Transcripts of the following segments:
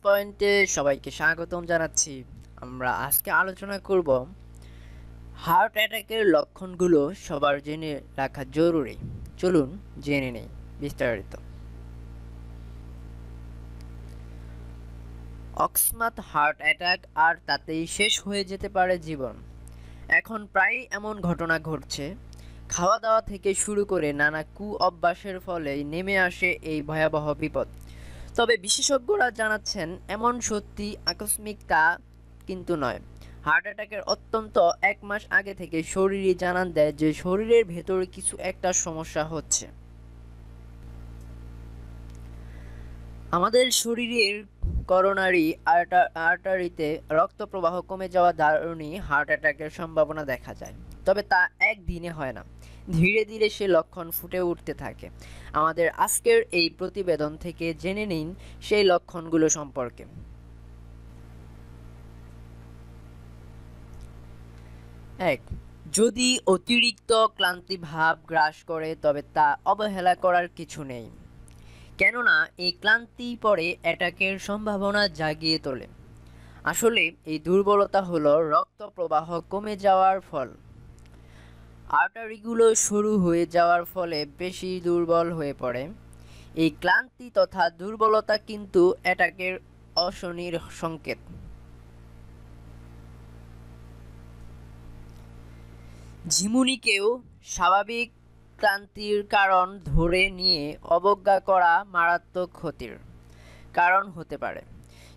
পয়েন্টে সবাইকে স্বাগতম জানাচ্ছি। আমরা আজকে আলোচনা করব হার্ট অ্যাটাকের লক্ষণগুলো সবার জেনে রাখা জরুরি। চলুন জেনে নেই বিস্তারিত। অকস্মাৎ হার্ট অ্যাটাক আর তাতেই শেষ হয়ে যেতে পারে জীবন। এখন প্রায় এমন ঘটনা ঘটছে, খাওয়া দাওয়া থেকে শুরু করে নানা অভ্যাসের ফলেই নেমে আসে এই ভয়াবহ বিপদ। তবে বিশেষজ্ঞরা জানাচ্ছেন এমন সত্যি আকস্মিক তা কিন্তু নয়। হার্ট অ্যাটাকের অত্যন্ত 1 মাস আগে থেকে শরীরই জানান দেয় যে শরীরের ভেতরে কিছু একটা সমস্যা হচ্ছে। আমাদের শরীরের করোনারি আর্টারিতে রক্ত প্রবাহ কমে যাওয়া দারুণই হার্ট অ্যাটাকের সম্ভাবনা দেখা যায়। তবে তা একদিনে হয় না, ধীরে ধীরে সে লক্ষণ ফুটে উঠতে থাকে। আমাদের আজকের এই প্রতিবেদন থেকে জেনে নিন সেই লক্ষণগুলো সম্পর্কে। 1. যদি অতিরিক্ত ক্লান্তি ভাব গ্রাস করে তবে তা অবহেলা করার কিছু নেই, কেননা এই ক্লান্তি পরে অ্যাটাকের সম্ভাবনা জাগিয়ে তোলে। আসলে এই দুর্বলতা হলো রক্ত প্রবাহ কমে যাওয়ার ফল। আর্টারিগুলো শুরু হয়ে যাওয়ার ফলে বেশি দুর্বল হয়ে পড়ে। এই ক্লান্তি তথা দুর্বলতা কিন্তু অ্যাটাকের অশনির সংকেত। ঝিমুনিকেও স্বাভাবিক ক্লান্তির কারণ ধরে নিয়ে অবজ্ঞা করা মারাত্মক ক্ষতির কারণ হতে পারে,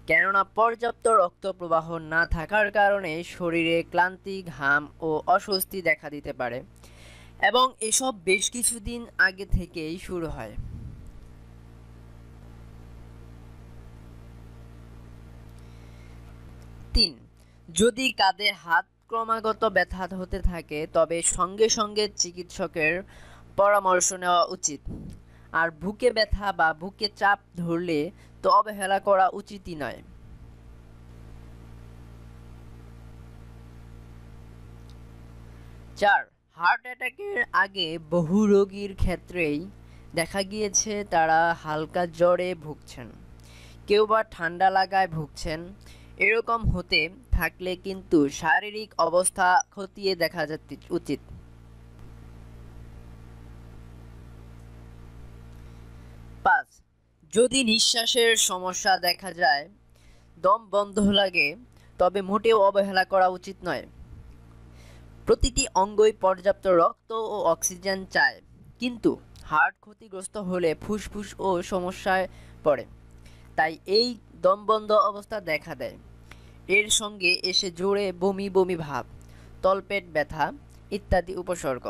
কেননা পর্যাপ্ত রক্ত প্রবাহ না থাকার কারণে শরীরে ক্লান্তি, ঘাম ও অস্বস্তি দেখা দিতে পারে এবং এসব বেশ কিছুদিন আগে থেকেই শুরু হয়। 3. যদি কাঁধে হাত ক্রমাগত ব্যথা হতে থাকে তবে সঙ্গে সঙ্গে চিকিৎসকের পরামর্শ নেওয়া উচিত। আর বুকে ব্যথা বা বুকে চাপ ধরলে তো অবহেলা করা উচিতই নয়। 4. হার্ট অ্যাটাকের আগে বহু রোগীর ক্ষেত্রেই দেখা গিয়েছে তারা হালকা জ্বরে ভুগছেন, কেউ বা ঠান্ডা লাগায় ভুগছেন। এরকম হতে থাকলে কিন্তু শারীরিক অবস্থা খতিয়ে দেখা উচিত। 5. যদি নিঃশ্বাসের সমস্যা দেখা যায়, দম বন্ধ লাগে, তবে মোটেও অবহেলা করা উচিত নয়। প্রতিটি অঙ্গই পর্যাপ্ত রক্ত ও অক্সিজেন চায়, কিন্তু হার্ট ক্ষতিগ্রস্ত হলে ফুসফুস ও সমস্যায় পড়ে। তাই এই দমবন্ধ অবস্থা দেখা দেয়। এর সঙ্গে এসে জোরে বমি বমি ভাব, তলপেট ব্যথা ইত্যাদি উপসর্গ।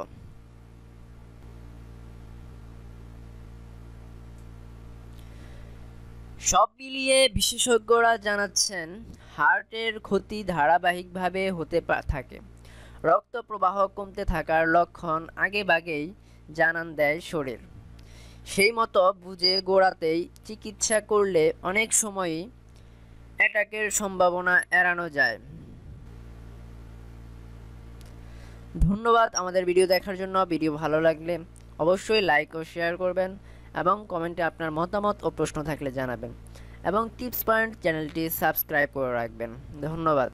সব মিলিয়ে বিশেষজ্ঞরা জানাচ্ছেন হার্টের ক্ষতি ধারাবাহিকভাবে হতে থাকে। রক্ত প্রবাহ কমতে থাকার লক্ষণ আগেভাগেই জানান দেয় শরীর। সেই মতো বুঝে গোড়াতেই চিকিৎসা করলে অনেক সময়ই অ্যাটাকের সম্ভাবনা এড়ানো যায়। ধন্যবাদ আমাদের ভিডিও দেখার জন্য। ভিডিও ভালো লাগলে অবশ্যই লাইক ও শেয়ার করবেন এবং কমেন্টে আপনার মতামত ও প্রশ্ন থাকলে জানাবেন এবং টিপস পয়েন্ট চ্যানেলটি সাবস্ক্রাইব করে রাখবেন। ধন্যবাদ।